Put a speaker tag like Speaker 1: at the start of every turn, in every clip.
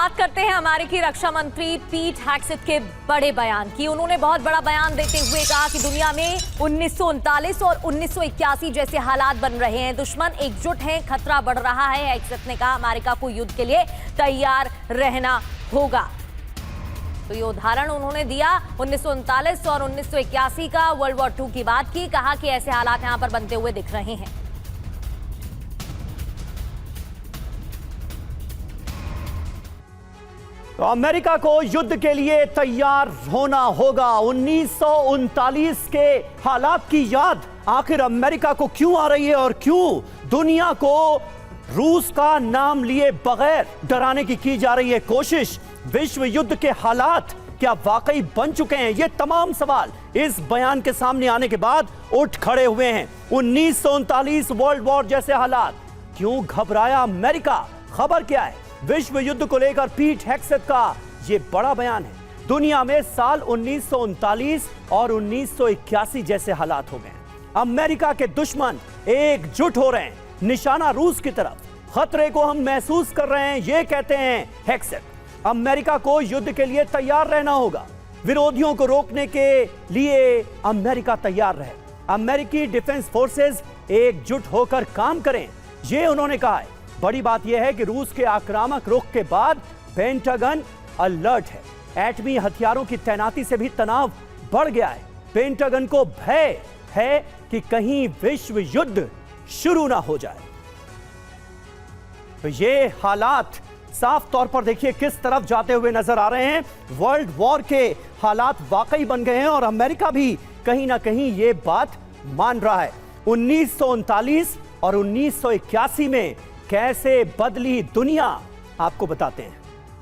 Speaker 1: बात करते हैं अमेरिकी रक्षा मंत्री पीट हेग्सेथ के बड़े बयान की। उन्होंने बहुत बड़ा बयान देते हुए कहा कि दुनिया में 1939 और 1981 जैसे हालात बन रहे हैं, दुश्मन एकजुट हैं, खतरा बढ़ रहा है। हेग्सेथ ने कहा अमेरिका को युद्ध के लिए तैयार रहना होगा। तो ये उदाहरण उन्होंने दिया 1939 और 1981 का, वर्ल्ड वॉर 2 की बात की। कहा कि ऐसे हालात यहां पर बनते हुए दिख रहे हैं।
Speaker 2: तो अमेरिका को युद्ध के लिए तैयार होना होगा। 1939 के हालात की याद आखिर अमेरिका को क्यों आ रही है और क्यों दुनिया को रूस का नाम लिए बगैर डराने की जा रही है कोशिश? विश्व युद्ध के हालात क्या वाकई बन चुके हैं? ये तमाम सवाल इस बयान के सामने आने के बाद उठ खड़े हुए हैं। 1939 वर्ल्ड वॉर जैसे हालात, क्यों घबराया अमेरिका? खबर क्या है? विश्व युद्ध को लेकर पीट हेग्सेथ का यह बड़ा बयान है। दुनिया में साल 1939 और 1981 जैसे हालात हो गए। अमेरिका के दुश्मन एकजुट हो रहे हैं, निशाना रूस की तरफ। खतरे को हम महसूस कर रहे हैं, ये कहते हैं हेग्सेथ। अमेरिका को युद्ध के लिए तैयार रहना होगा। विरोधियों को रोकने के लिए अमेरिका तैयार रहे। अमेरिकी डिफेंस फोर्सेस एकजुट होकर काम करें, ये उन्होंने कहा है। बड़ी बात यह है कि रूस के आक्रामक रुख के बाद पेंटागन अलर्ट है। एटमी हथियारों की तैनाती से भी तनाव बढ़ गया है। पेंटागन को भय है कि कहीं विश्व युद्ध शुरू ना हो जाए। तो ये हालात साफ तौर पर देखिए किस तरफ जाते हुए नजर आ रहे हैं। वर्ल्ड वॉर के हालात वाकई बन गए हैं और अमेरिका भी कहीं ना कहीं ये बात मान रहा है। 1939 और 1981 में कैसे बदली दुनिया, आपको बताते हैं।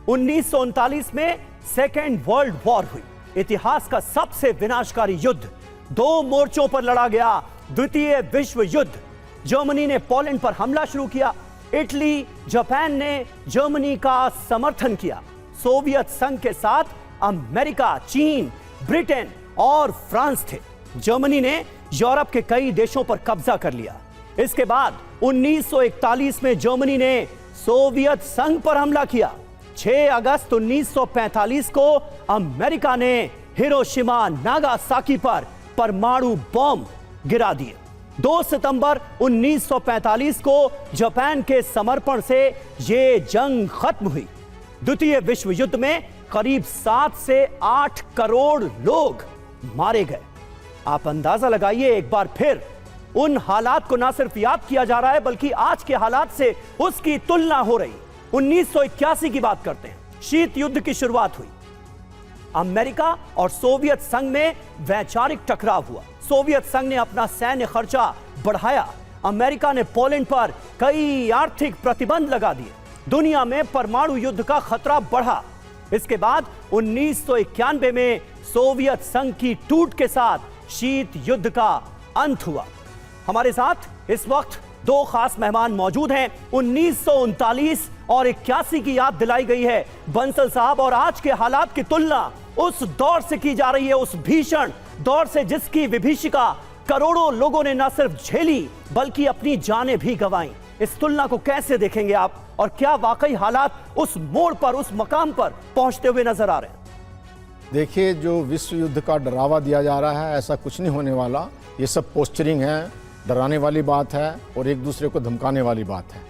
Speaker 2: 1939 में सेकेंड वर्ल्ड वॉर हुई। इतिहास का सबसे विनाशकारी युद्ध 2 मोर्चों पर लड़ा गया। द्वितीय विश्व युद्ध। जर्मनी ने पोलैंड पर हमला शुरू किया। इटली, जापान ने जर्मनी का समर्थन किया। सोवियत संघ के साथ अमेरिका, चीन, ब्रिटेन और फ्रांस थे। जर्मनी ने यूरोप के कई देशों पर कब्जा कर लिया। इसके बाद 1941 में जर्मनी ने सोवियत संघ पर हमला किया। 6 अगस्त 1945 को अमेरिका ने हिरोशिमा, नागासाकी पर परमाणु बम गिरा दिए। 2 सितंबर 1945 को जापान के समर्पण से यह जंग खत्म हुई। द्वितीय विश्व युद्ध में करीब 7 से 8 करोड़ लोग मारे गए। आप अंदाजा लगाइए एक बार फिर, उन हालात को ना सिर्फ याद किया जा रहा है बल्कि आज के हालात से उसकी तुलना हो रही। 1981 की बात करते हैं। शीत युद्ध की शुरुआत हुई। अमेरिका और सोवियत संघ में वैचारिक टकराव हुआ। सोवियत संघ ने अपना सैन्य खर्चा बढ़ाया। अमेरिका ने पोलैंड पर कई आर्थिक प्रतिबंध लगा दिए। दुनिया में परमाणु युद्ध का खतरा बढ़ा। इसके बाद 1991 में सोवियत संघ की टूट के साथ शीत युद्ध का अंत हुआ। हमारे साथ इस वक्त 2 खास मेहमान मौजूद हैं। 1939 और 81 की याद दिलाई गई है बंसल साहब, और आज के हालात की तुलना उस दौर से की जा रही है, उस भीषण दौर से जिसकी विभीषिका करोड़ों लोगों ने न सिर्फ झेली बल्कि अपनी जानें भी गंवाई। इस तुलना को कैसे देखेंगे आप, और क्या वाकई हालात उस मोड़ पर, उस मकाम पर पहुंचते हुए नजर आ रहे हैं?
Speaker 3: देखिए, जो विश्व युद्ध का डरावा दिया जा रहा है, ऐसा कुछ नहीं होने वाला। ये सब पोस्चरिंग है, डराने वाली बात है और एक दूसरे को धमकाने वाली बात है।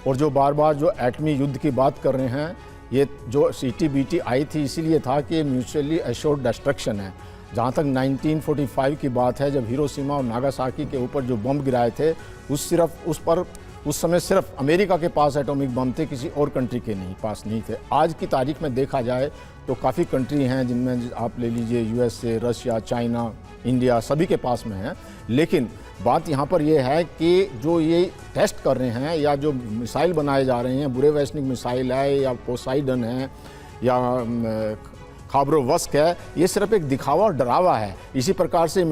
Speaker 3: और जो बार बार जो एटमी युद्ध की बात कर रहे हैं, ये जो CTBT आई थी इसीलिए था कि म्यूचुअली एश्योर्ड डिस्ट्रक्शन है। जहाँ तक 1945 की बात है, जब हिरोशिमा और नागासाकी के ऊपर जो बम गिराए थे, उस समय सिर्फ अमेरिका के पास एटॉमिक बम थे, किसी और कंट्री के पास नहीं थे। आज की तारीख में देखा जाए तो काफ़ी कंट्री हैं जिनमें आप ले लीजिए USA, रशिया, चाइना, इंडिया, सभी के पास में है। लेकिन बात यहाँ पर यह है कि जो ये टेस्ट कर रहे हैं या जो मिसाइल बनाए जा रहे हैं, बुरेवेस्निक मिसाइल है या पोसाइडन है या खाबरोवस्क है, ये सिर्फ एक दिखावा और डरावा है। इसी प्रकार से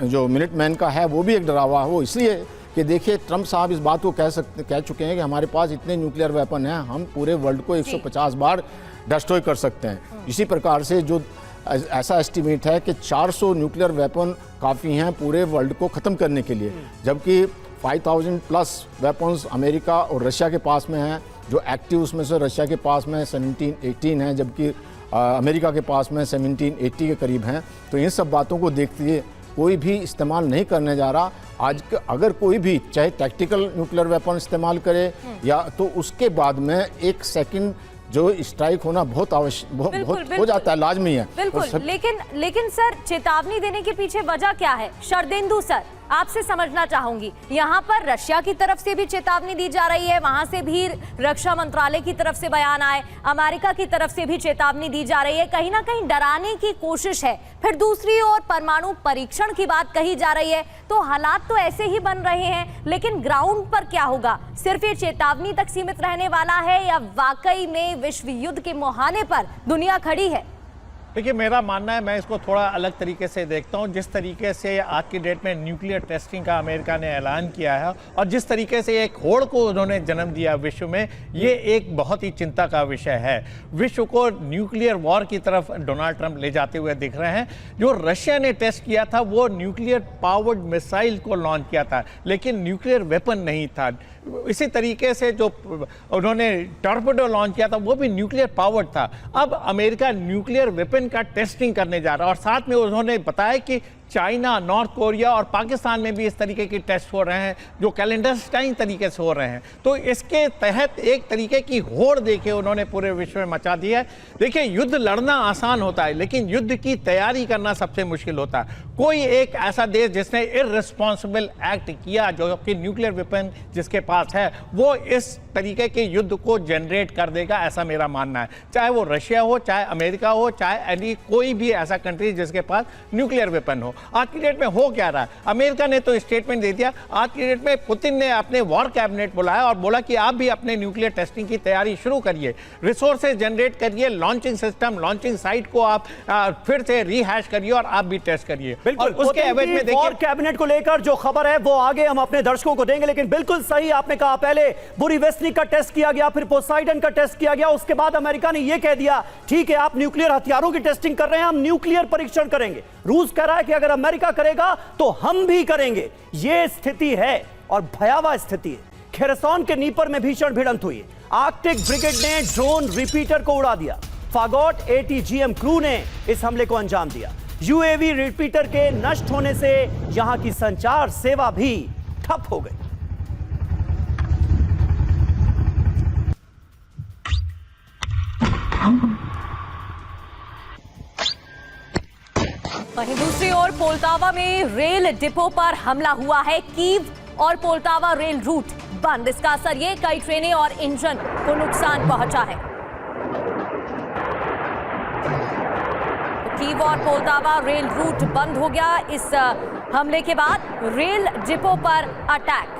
Speaker 3: जो मिनटमैन का है वो भी एक डरावा है। वो इसलिए कि देखिए, ट्रंप साहब इस बात को कह चुके हैं कि हमारे पास इतने न्यूक्लियर वेपन हैं, हम पूरे वर्ल्ड को 150 बार डिस्ट्रॉय कर सकते हैं। इसी प्रकार से जो ऐसा एस्टिमेट है कि 400 न्यूक्लियर वेपन काफ़ी हैं पूरे वर्ल्ड को ख़त्म करने के लिए, जबकि 5000 प्लस वेपन्स अमेरिका और रशिया के पास में हैं जो एक्टिव उसमें से रशिया के पास में 17-18 है, जबकि अमेरिका के पास में 17-80 के करीब हैं। तो इन सब बातों को देखते हुए कोई भी इस्तेमाल नहीं करने जा रहा। आज अगर कोई भी चाहे टैक्टिकल न्यूक्लियर वेपन इस्तेमाल करे या तो उसके बाद में एक सेकंड जो स्ट्राइक होना बहुत आवश्यक हो जाता है, लाजमी है।
Speaker 1: बिल्कुल, लेकिन सर, चेतावनी देने के पीछे वजह क्या है? शरदेंदु सर, आपसे समझना चाहूंगी, यहाँ पर रशिया की तरफ से भी चेतावनी दी जा रही है, वहां से भी रक्षा मंत्रालय की तरफ से बयान आए, अमेरिका की तरफ से भी चेतावनी दी जा रही है, कहीं ना कहीं डराने की कोशिश है। फिर दूसरी ओर परमाणु परीक्षण की बात कही जा रही है। तो हालात तो ऐसे ही बन रहे हैं, लेकिन ग्राउंड पर क्या होगा? सिर्फ ये चेतावनी तक सीमित रहने वाला है या वाकई में विश्व युद्ध के मुहाने पर दुनिया खड़ी है?
Speaker 4: देखिए, मेरा मानना है, मैं इसको थोड़ा अलग तरीके से देखता हूँ। जिस तरीके से आज की डेट में न्यूक्लियर टेस्टिंग का अमेरिका ने ऐलान किया है और जिस तरीके से एक होड़ को उन्होंने जन्म दिया विश्व में, ये एक बहुत ही चिंता का विषय है। विश्व को न्यूक्लियर वॉर की तरफ डोनाल्ड ट्रंप ले जाते हुए दिख रहे हैं। जो रशिया ने टेस्ट किया था वो न्यूक्लियर पावर्ड मिसाइल को लॉन्च किया था, लेकिन न्यूक्लियर वेपन नहीं था। इसी तरीके से जो उन्होंने टॉर्पेडो लॉन्च किया था वो भी न्यूक्लियर पावर्ड था। अब अमेरिका न्यूक्लियर वेपन का टेस्टिंग करने जा रहा है और साथ में उन्होंने बताया कि चाइना, नॉर्थ कोरिया और पाकिस्तान में भी इस तरीके की टेस्ट हो रहे हैं जो कैलेंडरस्टाइन तरीके से हो रहे हैं। तो इसके तहत एक तरीके की होड़ देखिए उन्होंने पूरे विश्व में मचा दी है। देखिए, युद्ध लड़ना आसान होता है, लेकिन युद्ध की तैयारी करना सबसे मुश्किल होता है। कोई एक ऐसा देश जिसने इररिस्पॉन्सिबल एक्ट किया, जो कि न्यूक्लियर वेपन जिसके पास है, वो इस तरीके के युद्ध को जनरेट कर देगा, ऐसा मेरा मानना है। चाहे वो रशिया हो, चाहे अमेरिका हो, चाहे कोई भी ऐसा कंट्री जिसके पास न्यूक्लियर वेपन हो। आज की डेट में हो क्या रहा है? अमेरिका ने तो स्टेटमेंट दे दिया। आज की डेट में पुतिन ने अपने वॉर कैबिनेट बुलाया और बोला कि आप भी अपने न्यूक्लियर टेस्टिंग की तैयारी शुरू करिए, रिसोर्सेज जनरेट करिए, लॉन्चिंग सिस्टम, लॉन्चिंग साइट को आप फिर से रीहैश करिए और आप भी टेस्ट करिए।
Speaker 2: बिल्कुल,
Speaker 4: उसके एवज में देखिए,
Speaker 2: कैबिनेट को लेकर जो खबर है वो आगे हम अपने दर्शकों को देंगे, लेकिन बिल्कुल सही आपने कहा, पहले बुरीवेस्निक का टेस्ट किया गया, फिर पोसाइडन का टेस्ट किया गया, उसके बाद अमेरिका ने यह कह दिया ठीक है आप न्यूक्लियर हथियारों की टेस्टिंग कर रहे हैं, हम न्यूक्लियर परीक्षण करेंगे। रूस कह रहा है कि अगर अमेरिका करेगा तो हम भी करेंगे। यह स्थिति है और भयावह स्थिति है। खेरसॉन के नीपर में भीषण भिड़ंत हुई। आर्कटिक ब्रिगेड ने ड्रोन रिपीटर को उड़ा दिया। फागोट ATGM क्रू ने इस हमले को अंजाम दिया। UAV रिपीटर के नष्ट होने से यहां की संचार सेवा भी ठप हो गई।
Speaker 1: वहीं दूसरी ओर पोल्टावा में रेल डिपो पर हमला हुआ है। कीव और पोल्टावा रेल रूट बंद। इसका असर ये कई ट्रेनें और इंजन को नुकसान पहुंचा है। कीव और पोल्टावा रेल रूट बंद हो गया इस हमले के बाद। रेल डिपो पर अटैक।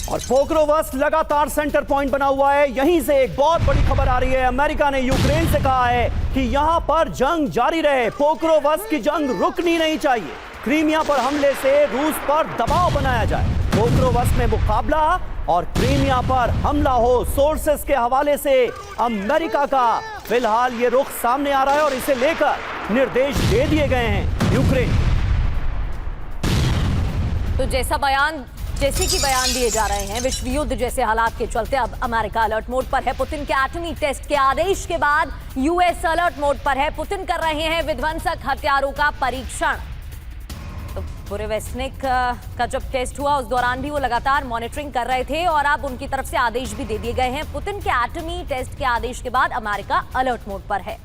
Speaker 2: और पोक्रोवस्क लगातार सेंटर पॉइंट बना हुआ है। यहीं से एक बहुत बड़ी खबर आ रही है। अमेरिका ने यूक्रेन से कहा है कि यहां पर जंग जारी रहे, पोक्रोवस्क की जंग रुकनी नहीं चाहिए। क्रीमिया पर हमले से रूस पर दबाव बनाया जाए, पोक्रोवस्क में मुकाबला और क्रीमिया पर हमला हो। सोर्सेस के हवाले से अमेरिका का फिलहाल ये रुख सामने आ रहा है और इसे लेकर निर्देश दे दिए गए हैं यूक्रेन।
Speaker 1: तो जैसे कि बयान दिए जा रहे हैं, विश्व युद्ध जैसे हालात के चलते अब अमेरिका अलर्ट मोड पर है। पुतिन के एटमी टेस्ट के आदेश के बाद यूएस अलर्ट मोड पर है। पुतिन कर रहे हैं विध्वंसक हथियारों का परीक्षण। तो बुरेवेस्निक का जब टेस्ट हुआ उस दौरान भी वो लगातार मॉनिटरिंग कर रहे थे और अब उनकी तरफ से आदेश भी दे दिए गए हैं। पुतिन के एटमी टेस्ट के आदेश के बाद अमेरिका अलर्ट मोड पर है।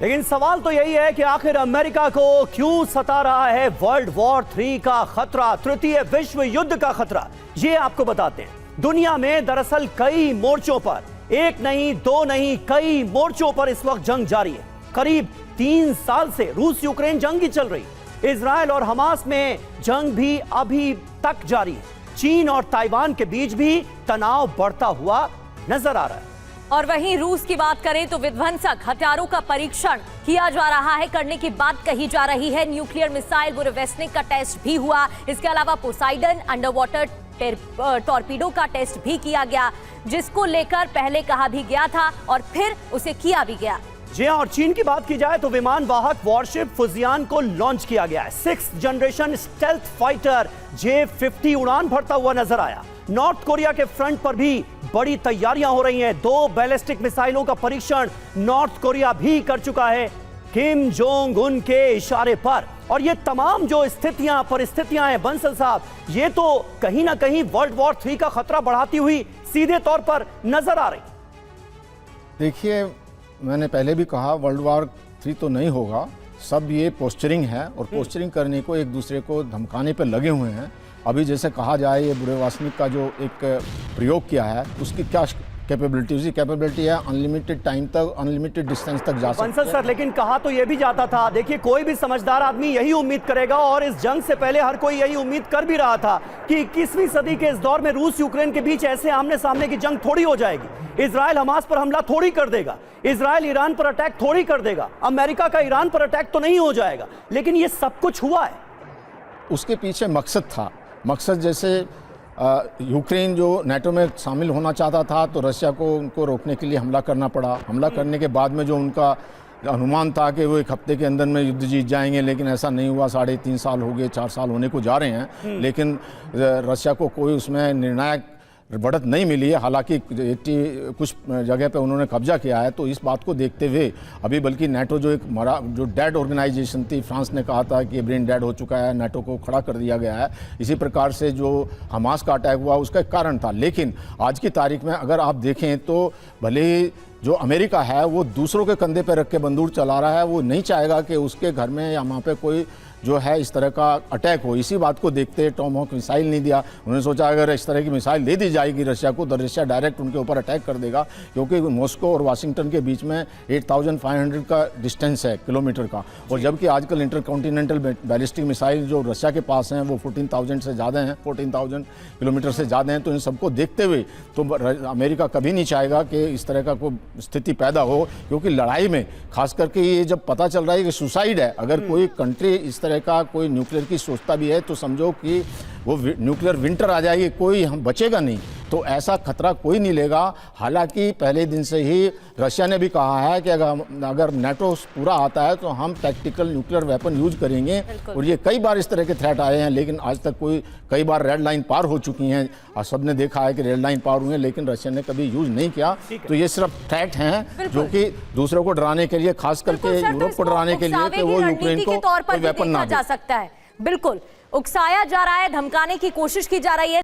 Speaker 2: लेकिन सवाल तो यही है कि आखिर अमेरिका को क्यों सता रहा है वर्ल्ड वॉर 3 का खतरा, तृतीय विश्व युद्ध का खतरा। ये आपको बताते हैं। दुनिया में दरअसल कई मोर्चों पर, एक नहीं दो नहीं, कई मोर्चों पर इस वक्त जंग जारी है। करीब 3 साल से रूस यूक्रेन जंग ही चल रही है। इजराइल और हमास में जंग भी अभी तक जारी है। चीन और ताइवान के बीच भी तनाव बढ़ता हुआ नजर आ रहा है।
Speaker 1: और वहीं रूस की बात करें तो विध्वंसक हथियारों का परीक्षण किया जा रहा है, करने की बात कही जा रही है। न्यूक्लियर मिसाइल बुरेवेस्निक का टेस्ट भी हुआ। इसके अलावा पोसाइडन अंडर वाटर टॉर्पीडो का टेस्ट भी किया गया, जिसको लेकर पहले कहा भी गया था और फिर उसे किया भी गया।
Speaker 2: जी हाँ, और चीन की बात की जाए तो विमान वाहक वॉरशिप फुजियान को लॉन्च किया गया है। 6th generation stealth fighter J-50 उड़ान भरता हुआ नजर आया। नॉर्थ कोरिया के फ्रंट पर भी बड़ी तैयारियां हो रही हैं। 2 बैलिस्टिक मिसाइलों का परीक्षण नॉर्थ कोरिया भी कर चुका है किम जोंग उन के इशारे पर। और ये तमाम जो परिस्थितियां हैं बंसल साहब, ये तो कहीं ना कहीं वर्ल्ड वॉर 3 का खतरा बढ़ाती हुई सीधे तौर पर नजर आ रही।
Speaker 3: देखिए, मैंने पहले भी कहा वर्ल्ड वॉर 3 तो नहीं होगा, सब ये पोस्चरिंग है और पोस्चरिंग करने को एक दूसरे को धमकाने पर लगे हुए हैं। अभी जैसे कहा जाए ये बुरेवासनिक का जो एक प्रयोग किया है उसकी क्या कैपेबिलिटी, उसकी कैपेबिलिटी है अनलिमिटेड टाइम तक, अनलिमिटेड डिस्टेंस तक जा सकता
Speaker 2: बंसल सर, लेकिन कहा तो यह भी जाता था, देखिए कोई भी समझदार आदमी यही उम्मीद करेगा और इस जंग से पहले हर कोई यही उम्मीद कर भी रहा था कि 21वीं सदी के इस दौर में रूस यूक्रेन के बीच ऐसे आमने सामने की जंग थोड़ी हो जाएगी। इजराइल हमास पर हमला थोड़ी कर देगा, इजराइल ईरान पर अटैक थोड़ी कर देगा, अमेरिका का ईरान पर अटैक तो नहीं हो जाएगा, लेकिन ये सब कुछ हुआ है।
Speaker 3: उसके पीछे मकसद था। मकसद जैसे यूक्रेन जो नाटो में शामिल होना चाहता था तो रशिया को उनको रोकने के लिए हमला करना पड़ा। हमला करने के बाद में जो उनका अनुमान था कि वो 1 हफ्ते के अंदर में युद्ध जीत जाएंगे, लेकिन ऐसा नहीं हुआ। 3.5 साल हो गए, 4 साल होने को जा रहे हैं, लेकिन रशिया को कोई उसमें निर्णायक बढ़त नहीं मिली है। हालांकि कुछ जगह पे उन्होंने कब्जा किया है। तो इस बात को देखते हुए अभी बल्कि नाटो जो डेड ऑर्गेनाइजेशन थी, फ्रांस ने कहा था कि ये ब्रेन डेड हो चुका है, नाटो को खड़ा कर दिया गया है। इसी प्रकार से जो हमास का अटैक हुआ उसका एक कारण था। लेकिन आज की तारीख में अगर आप देखें तो भले ही जो अमेरिका है वो दूसरों के कंधे पर रख के बंदूक चला रहा है, वो नहीं चाहेगा कि उसके घर में या वहाँ पे कोई जो है इस तरह का अटैक हो। इसी बात को देखते टॉमहॉक मिसाइल नहीं दिया। उन्होंने सोचा अगर इस तरह की मिसाइल दे दी जाएगी रशिया को तो रशिया डायरेक्ट उनके ऊपर अटैक कर देगा, क्योंकि मॉस्को और वाशिंगटन के बीच में 8500 का डिस्टेंस है, किलोमीटर का। और जबकि आजकल इंटरकॉन्टिनेंटल बैलिस्टिक मिसाइल जो रशिया के पास हैं वो 14,000 से ज़्यादा हैं, 14,000 किलोमीटर से ज़्यादा हैं। तो इन सबको देखते हुए तो अमेरिका कभी नहीं चाहेगा कि इस तरह का कोई स्थिति पैदा हो, क्योंकि लड़ाई में खास करके ये जब पता चल रहा है कि सुसाइड है, अगर कोई कंट्री इस तरह का कोई न्यूक्लियर की सोचता भी है तो समझो कि वो न्यूक्लियर विंटर आ जाएगी, कोई हम बचेगा नहीं। तो ऐसा खतरा कोई नहीं लेगा। हालांकि पहले दिन से ही रशिया ने भी कहा है कि अगर नाटो पूरा आता है तो हम टैक्टिकल न्यूक्लियर वेपन यूज करेंगे। और ये कई बार इस तरह के थ्रेट आए हैं, लेकिन आज तक कई बार रेड लाइन पार हो चुकी हैं और सबने देखा है कि रेड लाइन पार हुए हैं, लेकिन रशिया ने कभी यूज नहीं किया। तो ये सिर्फ थ्रेट हैं जो कि दूसरों को डराने के लिए, खास करके यूरोप को डराने के लिए कि वो यूक्रेन को कोई वेपन ना दे।
Speaker 1: जा सकता है, बिल्कुल उकसाया जा रहा है, धमकाने की कोशिश की जा रही है।